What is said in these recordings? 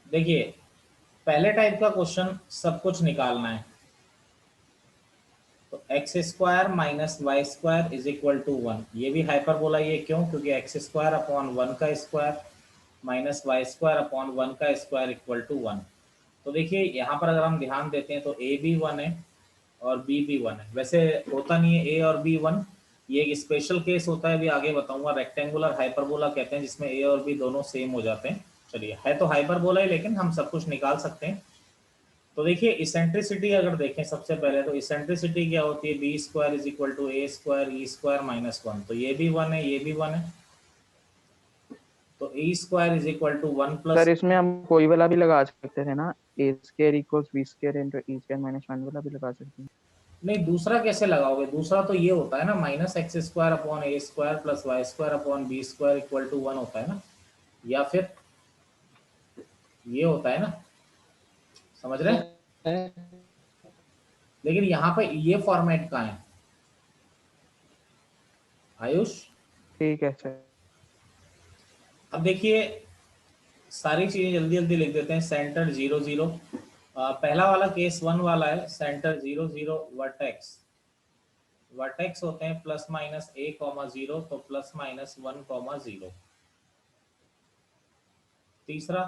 देखिए, पहले टाइप का क्वेश्चन सब कुछ निकालना है। तो x square minus Y square is equal to one, ये भी हाइपरबोला। ये क्यों? क्योंकि एक्स स्क्वायर अपॉन वन का square minus Y square upon one का स्क्वायर इक्वल टू वन। तो देखिए यहाँ पर अगर हम ध्यान देते हैं तो ए भी वन है और बी भी वन है। वैसे होता नहीं है ए और बी वन, ये एक स्पेशल केस होता है, अभी आगे बताऊंगा। रेक्टेंगुलर हाइपरबोला कहते हैं जिसमें ए और बी दोनों सेम हो जाते हैं। चलिए, है तो हाइपरबोला ही लेकिन हम सब कुछ निकाल सकते हैं। तो देखिए इसेंट्रिसिटी अगर देखें सबसे पहले, तो इसेंट्रिसिटी क्या होती है? B square is equal to A square E square minus one. तो ये भी वन है, ये भी वन है। तो e square is equal to one sir plus. इसमें हम कोई वाला भी लगा सकते थे ना, a square equals b square into e square minus one वाला भी लगा सकते हैं। नहीं, दूसरा कैसे लगाओगे? दूसरा तो ये होता है ना, minus x square upon A square plus y square upon B square equal to one होता है ना। या फिर ये होता है ना, समझ रहे हैं? लेकिन यहाँ पे ये फॉर्मेट कहाँ है आयुष? ठीक है सर। अब देखिए, सारी चीजें जल्दी जल्दी लिख देते हैं। सेंटर जीरो जीरो, पहला वाला केस वन वाला है। Centre zero zero, vertex vertex होते हैं plus minus a comma zero, तो plus minus one comma zero. तीसरा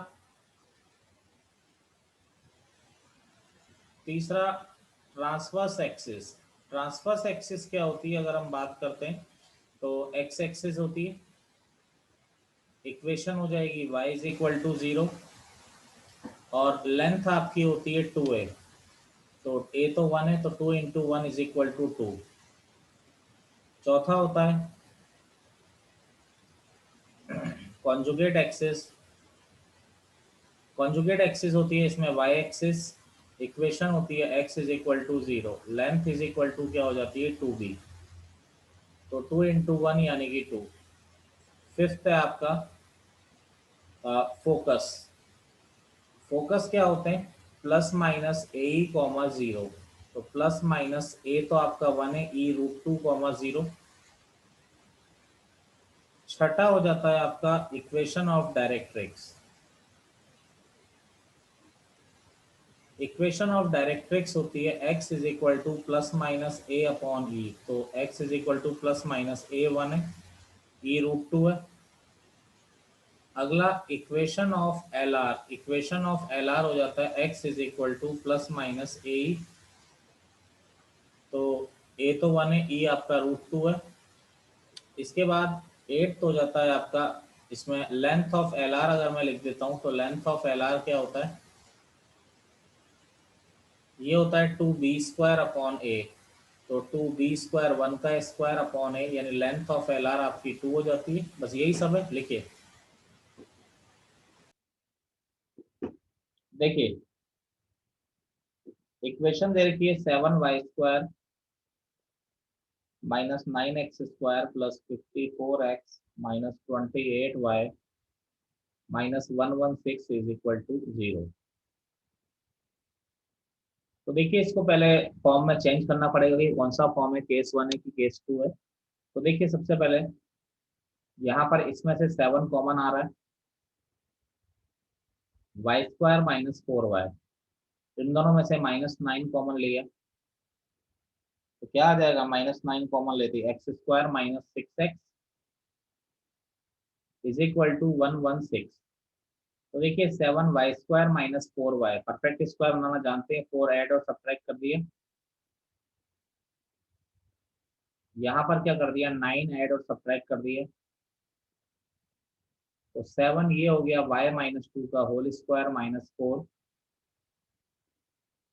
तीसरा ट्रांसवर्स एक्सिस। ट्रांसवर्स एक्सिस क्या होती है अगर हम बात करते हैं? तो एक्स एक्सिस होती है, इक्वेशन हो जाएगी y is equal to zero, और लेंथ आपकी होती है टू ए। तो ए तो वन है, तो two into one is equal to two. चौथा होता है कॉन्जुगेट एक्सिस। कॉन्जुगेट एक्सिस होती है इसमें y एक्सिस, इक्वेशन होती है x is equal to zero, length is equal to क्या हो जाती है? Two b. तो टू इंटू वन यानी कि टू। फिफ्थ है आपका फोकस। फोकस क्या होते हैं? Plus minus a comma zero. तो प्लस माइनस ए तो आपका वन है, e root two comma zero. छठा हो जाता है आपका equation of directrix. Equation of directrix होती है x is equal to plus minus a upon e. तो x is equal to plus minus a one है, ई रूट टू है। अगला equation of L R. Equation of L R हो जाता है x is equal to plus minus a. तो a तो one है, ई आपका रूट टू है। इसके बाद एट हो जाता है आपका, इसमें लेंथ ऑफ एल आर अगर मैं लिख देता हूँ तो लेंथ ऑफ एल आर क्या होता है? ये होता है टू बी स्क्वायर अपॉन ए। तो टू बी स्क्वायर वन का स्क्वायर अपॉन ए, यानी लेंथ ऑफ एल आर आपकी टू हो जाती है। बस यही सब है, लिखिए। देखिए इक्वेशन दे रखी है seven y square minus nine x square plus fifty four x minus twenty eight y minus one one six is equal to zero. तो देखिए इसको पहले फॉर्म में चेंज करना पड़ेगा कि कौन सा फॉर्म है, केस वन है कि केस टू है। तो देखिए सबसे पहले यहाँ पर इसमें से सेवन कॉमन आ रहा है, y square minus four y. इन दोनों में से माइनस नाइन कॉमन लिया तो क्या आ जाएगा? माइनस नाइन कॉमन लेते x square minus six x is equal to one one six. तो देखिए seven y square minus four y, perfect square बनाना जानते हैं, फोर ऐड और सब्ट्रैक्ट कर दिए। यहाँ पर क्या कर दिया? नाइन ऐड और सब्ट्रैक्ट कर दिए। तो सेवन ये हो गया वाई माइनस टू का होल स्क्वायर माइनस फोर,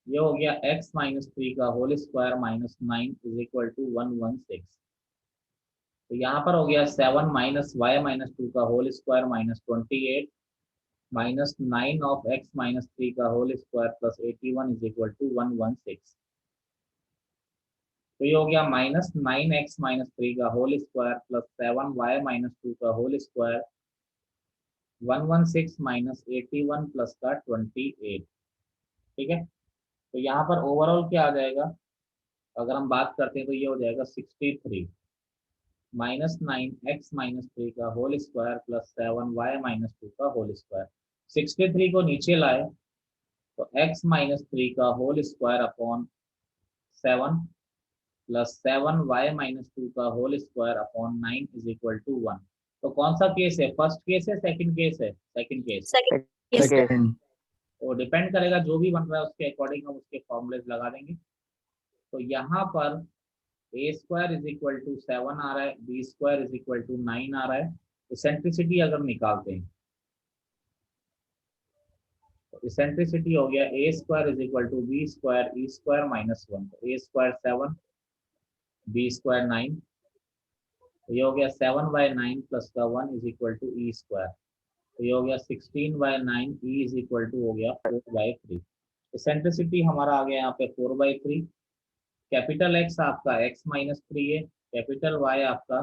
ये हो गया एक्स माइनस थ्री का whole square minus nine is equal to one one six. तो यहाँ पर हो गया seven minus y minus two का whole square minus twenty eight minus nine of x minus three का whole square plus eighty one is equal to one one six. तो ये हो गया minus nine x minus three का whole square plus seven y minus two का whole square one one six minus eighty one plus का twenty eight. ठीक है, तो यहाँ पर ओवरऑल क्या आ जाएगा? अगर हम बात करते हैं तो ये हो जाएगा sixty three minus nine x minus three का whole square plus seven y minus two का होल स्क्वायर। 63 को नीचे लाए तो x माइनस 3 का whole square upon 7 plus 7y-2 का whole square upon 9 is equal to 1। तो कौन सा केस है, फर्स्ट केस है सेकंड केस है? Second case. सेकेंड। वो डिपेंड करेगा, जो भी बन रहा है उसके अकॉर्डिंग हम उसके फॉर्मूलेस लगा देंगे। तो यहाँ पर a square is equal to 7 आ रहा है, B square is equal to 9 आ रहा है। इसेंट्रिसिटी अगर निकालते हैं तो इसेंट्रिसिटी हो गया a square is equal to b square E square minus 1। तो ए स्क्वायर 7, बी स्क्वायर 9, तो ये हो गया 7/9 प्लस का 1 is equal to e square. तो ये हो गया 16/9, ई इज इक्वल टू हो गया 4/3। इसेंट्रिसिटी हमारा आ गया यहाँ पे 4/3। कैपिटल एक्स आपका x-3 है, कैपिटल वाई आपका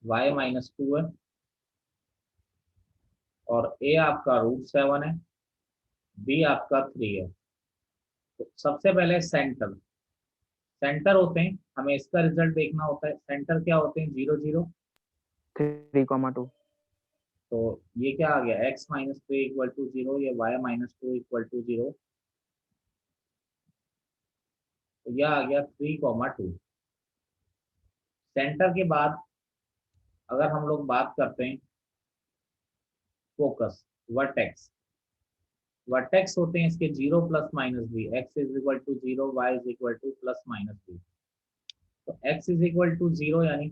y-2 है, और a आपका √7 है, b आपका 3 है। तो सबसे पहले सेंटर, सेंटर होते हैं, हमें इसका रिजल्ट देखना होता है। सेंटर क्या होते हैं? 0 0। 3,2। तो ये क्या आ गया, x-3 इक्वल टू 0, ये y-2 इक्वल टू 0। तो यह आ गया 3,2। सेंटर के बाद अगर हम लोग बात करते हैं फोकस, वर्टेक्स, वर्टेक्स होते हैं इसके 0 plus minus b, x is equal to 0, y is equal to plus minus b. तो एक्स इज इक्वल टू 0 यानी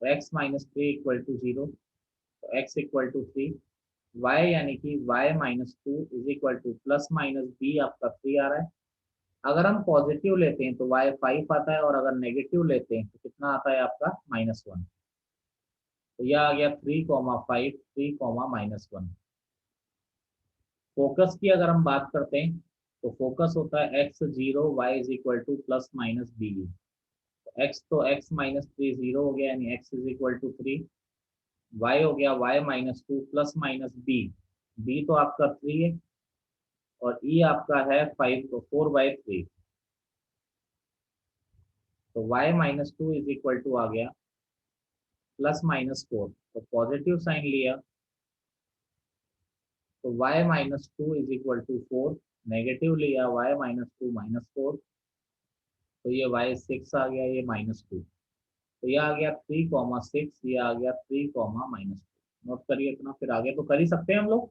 x-3 इक्वल टू 0, तो x इक्वल टू 3। y यानी कि y-2 is equal to plus minus b आपका 3 आ रहा है। अगर हम पॉजिटिव लेते हैं तो y 5 आता है, और अगर नेगेटिव लेते हैं तो कितना आता है आपका -1। तो यह आ गया 3,5, 3,-1। फोकस की अगर हम बात करते हैं तो फोकस होता है x0, y is equal to plus minus b. x तो x-3 0 हो गया, यानी x is equal to 3। y हो गया y-2 प्लस माइनस b तो आपका 3 है, और e आपका है 5, तो 4/3। तो y-2 इज इक्वल टू आ गया +-4। तो पॉजिटिव साइन लिया तो y-2 is equal to 4, negative लिया y-2 -4, तो ये y6 आ गया, ये -2। तो ये आ गया 3,6, ये आ गया 3,-2। नोट करिए इतना, फिर आगे तो कर ही सकते हैं हम लोग।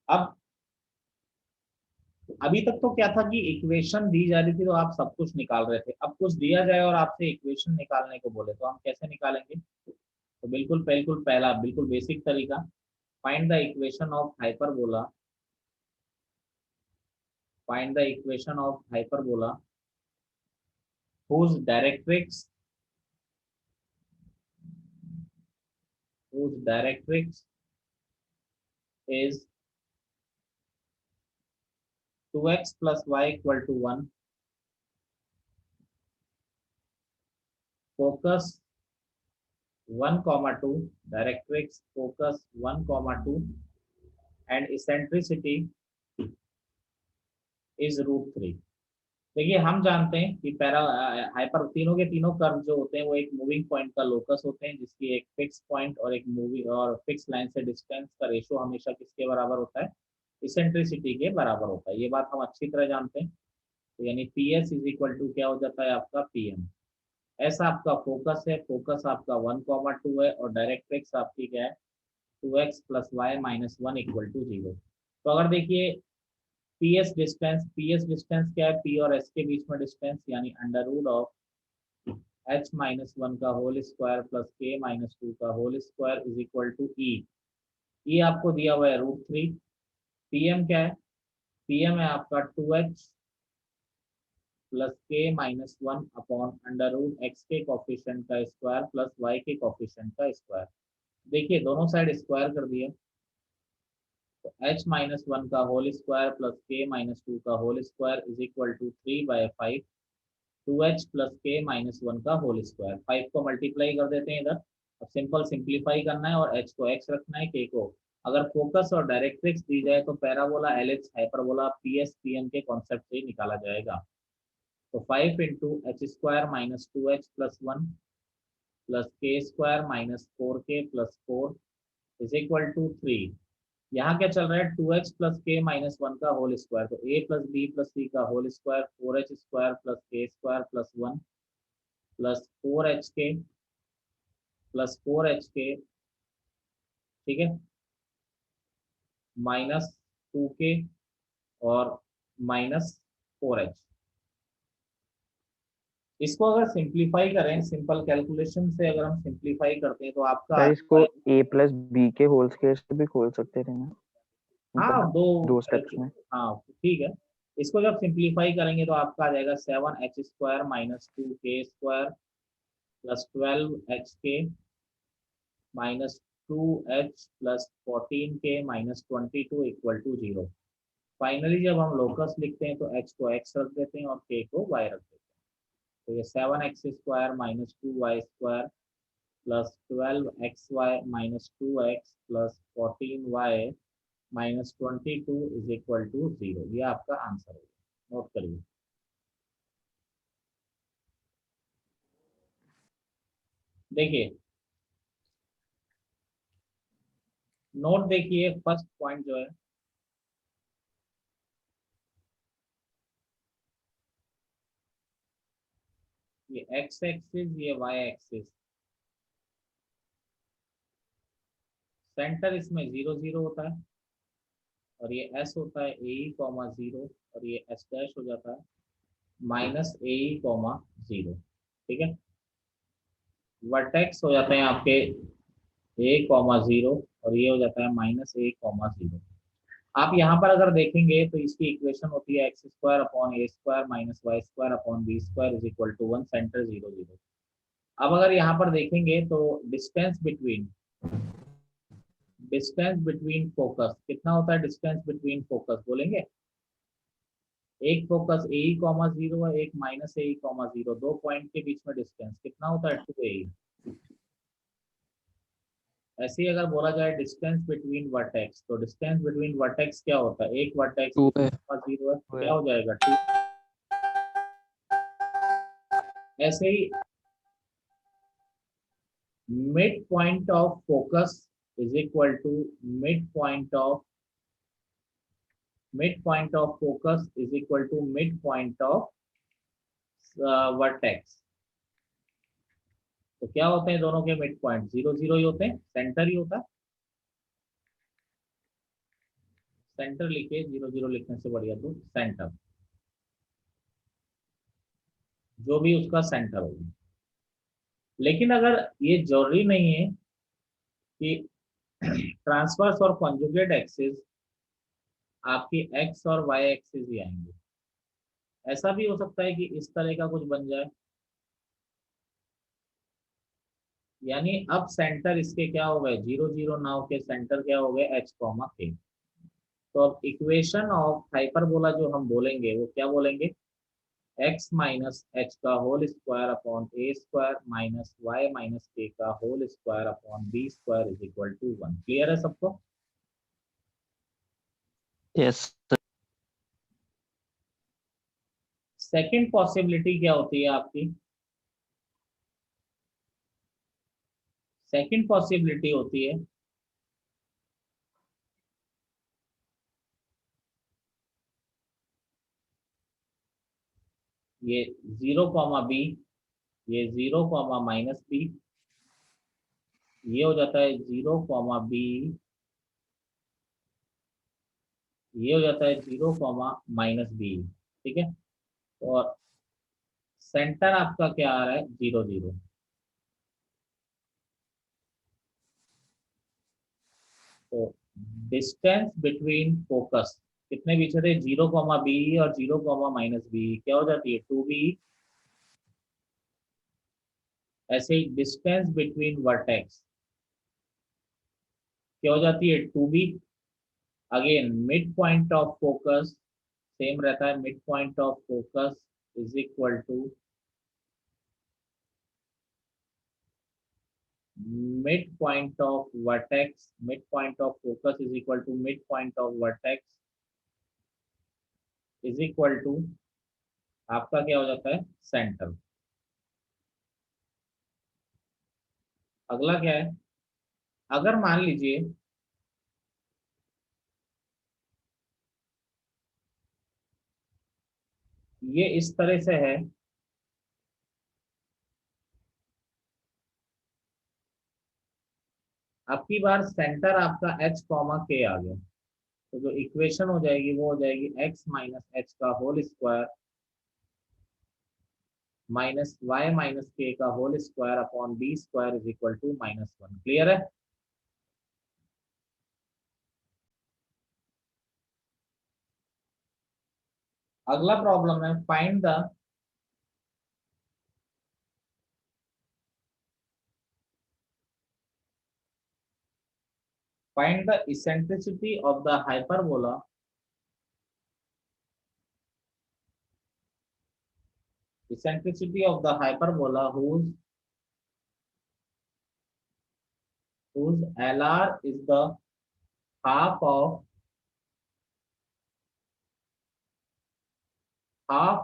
अब अभी तक तो क्या था कि इक्वेशन दी जा रही थी तो आप सब कुछ निकाल रहे थे। अब कुछ दिया जाए और आपसे इक्वेशन निकालने को बोले तो हम कैसे निकालेंगे? तो बिल्कुल बिल्कुल पहला बिल्कुल बेसिक तरीका, find the equation of hyperbola, find the equation of hyperbola whose directrix whose directrix is 2x plus y equal to 1, focus 1,2, directrix focus 1,2, and eccentricity is √3। देखिए हम जानते हैं कि पैरा हाइपर तीनों के तीनों कर्व जो होते हैं वो एक मूविंग पॉइंट का लोकस होते हैं, जिसकी एक फिक्स पॉइंट और एक मूविंग और फिक्स लाइन से डिस्टेंस का रेशो हमेशा किसके बराबर होता है? इसेंट्रिसिटी के बराबर होता है। ये बात हम अच्छी तरह जानते हैं। तो यानी P S is equal to क्या हो जाता है आपका PM। ऐसा आपका फोकस है, फोकस आपका 1,2 है, और डायरेक्ट्रिक्स आपकी क्या है? 2x plus y-1 equal to 0। तो अगर देखिए पी एस डिस्टेंस क्या है? P और S के बीच में डिस्टेंस, यानी अंडर रूट ऑफ h-1 का होल स्क्वायर प्लस k-2 का whole square is equal to e आपको दिया हुआ है √3। PM क्या है? PM है आपका 2h plus k-1 upon under root x के कॉफिशिएंट का स्क्वायर प्लस y के कॉफिशिएंट का स्क्वायर। देखिए दोनों साइड स्क्वायर कर दिया, तो h-1 का होल स्क्वायर प्लस k-2 का whole square is equal to 3/5, 2h plus k-1 का होल स्क्वायर। 5 को मल्टीप्लाई कर देते हैं इधर। अब सिंपल सिंप्लीफाई करना है, और h को x रखना है, k को। अगर फोकस और डायरेक्ट्रिक्स दी जाए तो parabola LH hyperbola PS PM के कॉन्सेप्ट से ही निकाला जाएगा। तो 5 into h square minus 2h plus 1 plus k square minus 4k plus 4। Is equal to 3। यहाँ क्या चल रहा है, 2x plus k minus one का होल स्क्वायर, तो a plus b plus c का whole square 4h square plus k square plus 1 plus 4h k plus 4h के, ठीक है, माइनस 2k और माइनस 4h। इसको अगर सिंप्लीफाई करें, सिंपल कैलकुलेशन से अगर हम सिंप्लीफाई करते हैं तो आपका सर आता इसको है। ए प्लस बी के होल स्क्वायर से भी खोल सकते थे ना, हाँ, मतलब दो दो स्टेप्स तरीके। में। हाँ ठीक है, इसको जब सिंप्लीफाई करेंगे तो आपका आ जाएगा 7h square minus 2k square plus 12h k minus 2h plus 14k minus 22 equal to 0। Finally जब हम लोकस लिखते हैं तो h को x रख देते हैं और k को y रख देते हैं। तो ये 7x square minus 2y square plus 12xy minus 2x plus 14y minus 22 is equal to 0। ये आपका आंसर होगा, नोट करिए। देखिए, नोट देखिए, फर्स्ट पॉइंट जो है, ये x एक्सिस, ये y एक्सिस, सेंटर इसमें 0 0 होता है और ये s होता है ए कॉमा 0 और ये s डैश हो जाता है माइनस ए कॉमा 0, ठीक है। वर्टेक्स हो जाते हैं आपके ए कॉमा 0 और ये हो जाता है माइनस ए कॉमा 0। आप यहाँ पर अगर देखेंगे तो इसकी इक्वेशन होती है x square upon A square minus Y square upon B square is equal to 1, centre 0 0। अब अगर यहाँ पर देखेंगे तो डिस्टेंस बिटवीन फोकस कितना होता है, डिस्टेंस बिटवीन फोकस बोलेंगे, एक फोकस ए कॉमा 0 है, एक माइनस ए कॉमा 0, दो पॉइंट के बीच में डिस्टेंस कितना होता है, 2a। ऐसे ही अगर बोला जाए डिस्टेंस बिटवीन वर्टेक्स, तो डिस्टेंस बिटवीन वर्टेक्स क्या होता है, एक वर्टेक्स टू है। 0 है, टू क्या है। हो जाएगा 2। ऐसे ही mid point of focus is equal to mid point of focus is equal to mid point of vertex. तो क्या होते हैं दोनों के मिड पॉइंट, 0 0 ही होते हैं, सेंटर ही होता है। सेंटर लिखिए, 0 0 लिखने से बढ़िया तो सेंटर, जो भी उसका सेंटर होगा। लेकिन अगर ये जरूरी नहीं है कि ट्रांसवर्स और कॉन्जुगेट एक्सिस आपकी एक्स और वाई एक्सिस ही आएंगे, ऐसा भी हो सकता है कि इस तरह का कुछ बन जाए, यानी अब सेंटर इसके क्या हो गए, 0 0 नाव के सेंटर क्या हो गए, एच कॉमा के। तो अब इक्वेशन ऑफ हाइपरबोला जो हम बोलेंगे वो क्या बोलेंगे, एक्स माइनस एच का होल स्क्वायर अपॉन ए square minus y minus k का whole square upon B square is equal to 1। Clear है सबको। यस। सेकंड पॉसिबिलिटी क्या होती है आपकी, सेकंड पॉसिबिलिटी होती है ये 0 कॉमा बी, ये 0 कॉमा माइनस बी, ये हो जाता है 0 कॉमा बी, ये हो जाता है 0 कॉमा माइनस बी, ठीक है। और सेंटर आपका क्या आ रहा है, 0 0। तो डिस्टेंस बिटवीन फोकस कितने पीछे थे, 0 कॉमा बी और 0 कॉमा माइनस बी, क्या हो जाती है 2b। ऐसे ही डिस्टेंस बिटवीन वर्टेक्स क्या हो जाती है 2b। Again mid point of focus same रहता है, mid point of focus is equal to mid point of vertex, mid point of focus is equal to mid point of vertex is equal to आपका क्या हो जाता है, centre. अगला क्या है, अगर मान लीजिए ये इस तरह से है, अब की बार सेंटर आपका h कॉमा के आ गया, तो जो इक्वेशन हो जाएगी वो हो जाएगी x माइनस एच का whole square minus y minus k का whole square upon B square is equal to -1। Clear है? अगला प्रॉब्लम है find the eccentricity of the hyperbola whose LR is the half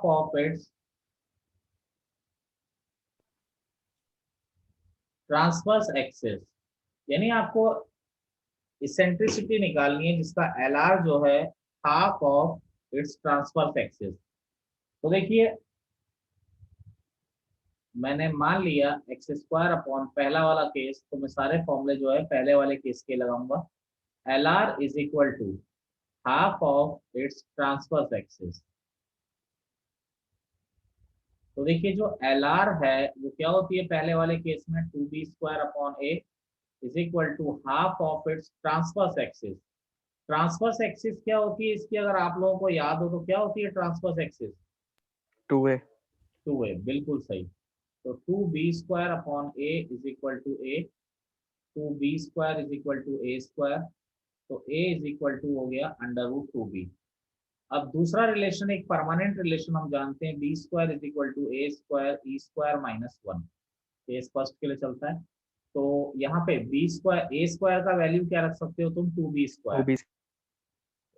of its transverse axis. यानी आपको eccentricity निकालनी है जिसका LR जो है half of its transverse axis. तो देखिए मैंने मान लिया एक्स स्क्वायर अपॉन पहला वाला केस, तो मैं सारे फॉर्मूले जो है पहले वाले केस के लगाऊंगा। LR is equal to half of its transverse axis. तो देखिए जो LR है वो क्या होती है पहले वाले केस में 2b square upon a is equal to half of its transverse axis. Transverse axis क्या होती है इसकी, अगर आप लोगों को याद हो तो क्या होती है ट्रांसवर्स एक्सिस? 2a। 2a, बिल्कुल सही। तो 2b square upon a is equal to a, 2b square is equal to a square, तो a इज इक्वल टू हो गया अंडर रूट 2b। अब दूसरा रिलेशन, एक परमानेंट रिलेशन हम जानते हैं, b square is equal to A square E square minus 1। ये स्पष्ट के लिए चलता है। तो यहाँ पे बी स्क्वायर ए स्क्वायर का वैल्यू क्या रख सकते हो तुम? 2b square. 2b।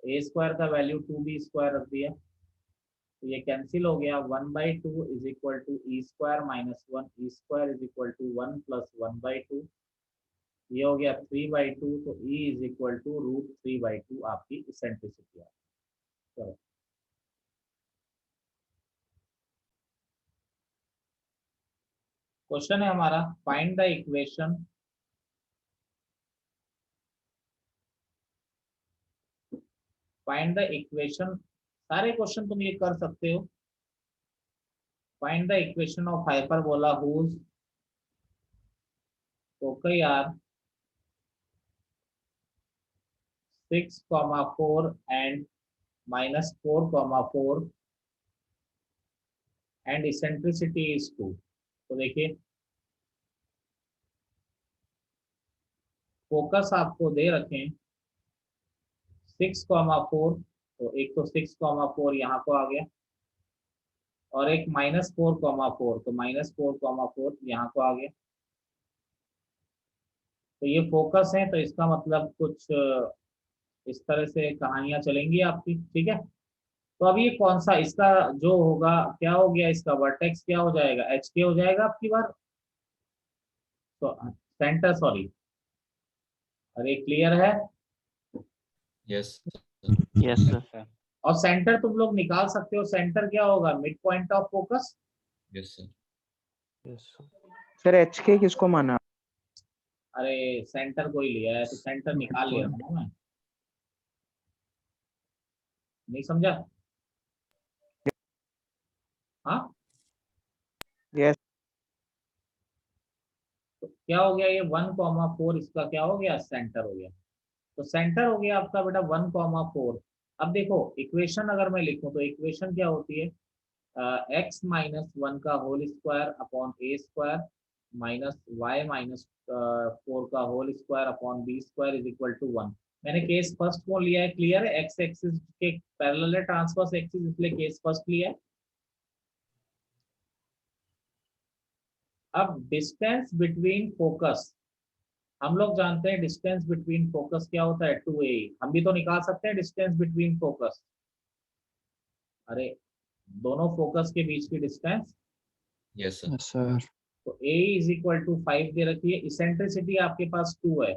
A square का वैल्यू 2b स्क्वायर रख दिया, तो ये कैंसिल हो गया। 1/2 is equal to e square minus 1, e square is equal to 1 plus 1/2, ये हो गया 3/2। तो e is equal to root 3/2 आपकी इसेंट्रिसिटी है। चलो क्वेश्चन है हमारा, फाइंड द इक्वेशन सारे क्वेश्चन तुम ये कर सकते हो। Find the equation of hyperbola whose foci are 6,4 and -4,4 and eccentricity is 2। तो देखिए फोकस आपको दे रखे 6,4, तो एक तो 6,4 यहाँ को आ गया, और एक -4,4, तो -4,4 यहाँ को आ गया। तो ये फोकस है, तो इसका मतलब कुछ इस तरह से कहानियां चलेंगी आपकी, ठीक है। तो अब ये कौन सा इसका जो होगा, क्या हो गया इसका वर्टेक्स, क्या हो जाएगा? एच के हो जाएगा आपकी बार। तो सेंटर, सॉरी, अरे क्लियर है? Yes yes sir. और सेंटर तुम लोग निकाल सकते हो, सेंटर क्या होगा? Mid point of focus. Yes sir. Yes sir. H के किसको माना? अरे सेंटर को ही लिया है, तो सेंटर निकाल लिया था ना मैं, नहीं समझा? हाँ, यस। तो क्या हो गया ये 1,4, इसका क्या हो गया? सेंटर हो गया। तो सेंटर हो गया आपका बेटा 1,4। अब देखो इक्वेशन अगर मैं लिखूं तो इक्वेशन क्या होती है? एक्स माइनस 1 का होल स्क्वायर अपॉन ए स्क्वायर माइनस वाई माइनस 4 का whole square upon B square is equal to 1। मैंने केस फर्स्ट को लिया है, क्लियर है? एक्स एक्सिस के पैरेलल है ट्रांसवर्स एक्सिस, इसलिए केस फर्स्ट लिया है। अब डिस्टेंस बिटवीन फोकस, हम लोग जानते हैं डिस्टेंस बिटवीन फोकस क्या होता है? 2a। हम भी तो निकाल सकते हैं डिस्टेंस बिटवीन फोकस। अरे दोनों फोकस के बीच की डिस्टेंस। Yes sir. सर। तो a इज इक्वल टू 5 दे रखी है, इसेंट्रिसिटी आपके पास 2 है,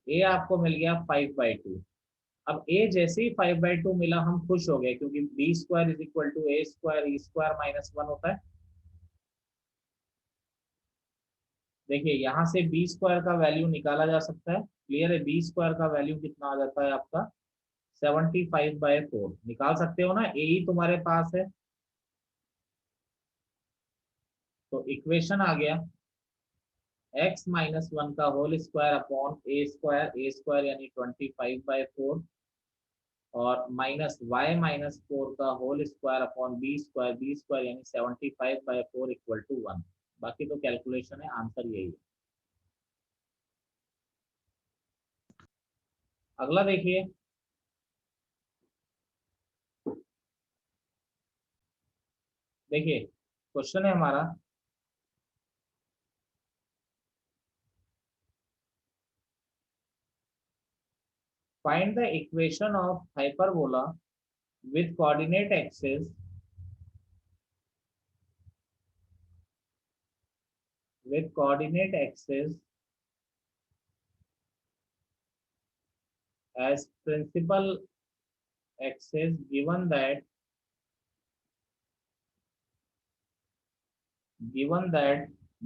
a आपको मिल गया 5/2। अब a जैसे ही 5/2 मिला हम खुश हो गए, क्योंकि b square is equal to a square E square minus 1 होता है। देखिए यहाँ से बी स्क्वायर का वैल्यू निकाला जा सकता है। क्लियर है? बी स्क्वायर का वैल्यू कितना आ जाता है आपका 75/4। निकाल सकते हो ना, ए ही तुम्हारे पास है। तो इक्वेशन आ गया x माइनस 1 का होल स्क्वायर अपॉन ए स्क्वायर यानी 25/4 और माइनस y माइनस 4 का whole square upon B square यानी 75/4 इक्वल टू 1। बाकी तो कैलकुलेशन है, आंसर यही है। अगला देखिए, क्वेश्चन है हमारा find the equation of hyperbola with coordinate axis as principal axis given that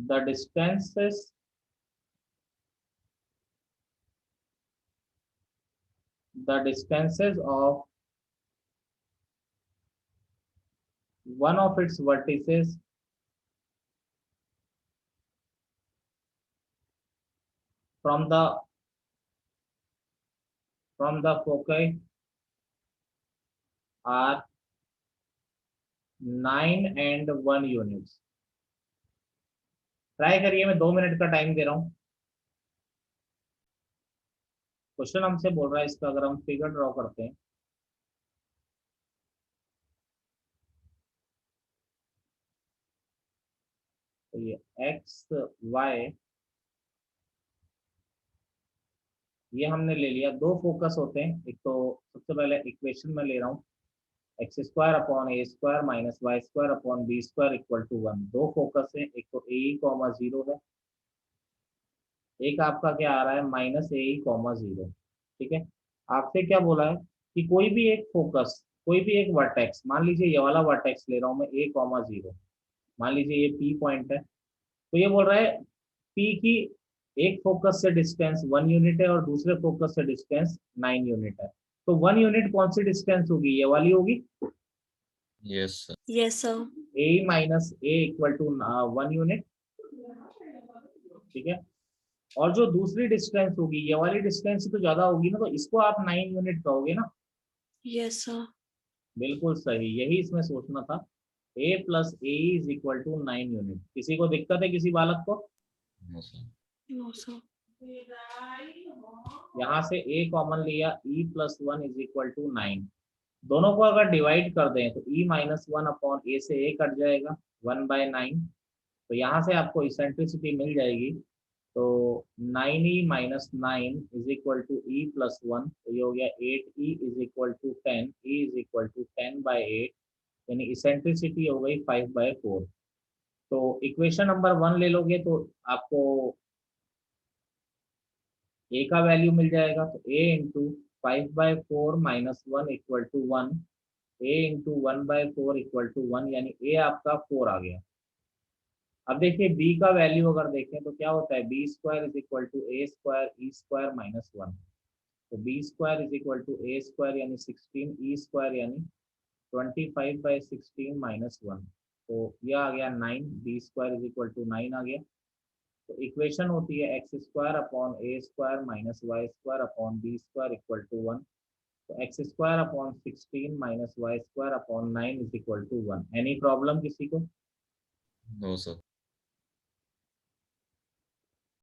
the distances of one of its vertices from the foci are 9 and 1 units। Try करिए, मैं 2 मिनट का टाइम दे रहा हूँ। क्वेश्चन हमसे बोल रहा है इसका, अगर हम फिगर ड्रॉ करते हैं तो ये एक्स वाई ये हमने ले लिया। दो फोकस होते हैं, एक तो सबसे पहले इक्वेशन में ले रहा हूँ x square upon A square minus Y square upon B square equal to 1। दो फोकस है, एक तो ए ई कॉमा 0 है, एक आपका क्या आ रहा है माइनस ए ई कॉमा 0। ठीक है, आपसे क्या बोला है कि कोई भी एक फोकस, कोई भी एक वर्टेक्स, मान लीजिए ये वाला वर्टेक्स ले रहा हूँ मैं ए कॉमा 0, मान लीजिए ये पी पॉइंट है। तो ये बोल रहा है पी की एक फोकस से डिस्टेंस 1 यूनिट है और दूसरे फोकस से डिस्टेंस 9 यूनिट है। तो 1 यूनिट कौन सी डिस्टेंस होगी? ये वाली होगी। Yes, sir. Yes, sir. A minus a equal to 1 unit. ठीक है, और जो दूसरी डिस्टेंस होगी ये वाली डिस्टेंस तो ज्यादा होगी ना, तो इसको आप 9 यूनिट कहोगे ना। Yes, sir. बिल्कुल सही, यही इसमें सोचना था। a plus a is equal to 9 unit. किसी को दिक्कत है, किसी बालक को? No, sir. No, sir. यहाँ से a कॉमन लिया, e plus 1 is equal to 9। दोनों को अगर डिवाइड कर दें तो e माइनस 1 अपॉन ए से a कट जाएगा 1/9। तो यहाँ से आपको इसेंट्रिसिटी मिल जाएगी। तो 9e minus 9 is equal to e plus 1। तो ये हो गया 8e is equal to 10, e is equal to 10/8, यानी इसेंट्रिसिटी हो गई 5/4। तो इक्वेशन नंबर 1 ले लोगे तो आपको a का वैल्यू मिल जाएगा। तो a into 5/4 minus 1 equal to 1, a into 1/4 equal to 1, यानी a आपका 4 आ गया। अब देखिए b का वैल्यू अगर देखें तो क्या होता है, B square is equal to A square E square minus 1। तो B square is equal to A square यानी 16, ई स्क्वायर यानी 25/16 माइनस 1। तो यह आ गया 9, B square is equal to 9 आ गया। तो इक्वेशन होती है x square upon A square minus Y square upon B square equal to 1। तो x square upon 16 minus Y square upon 9 is equal to 1। Any problem किसी को? No, sir.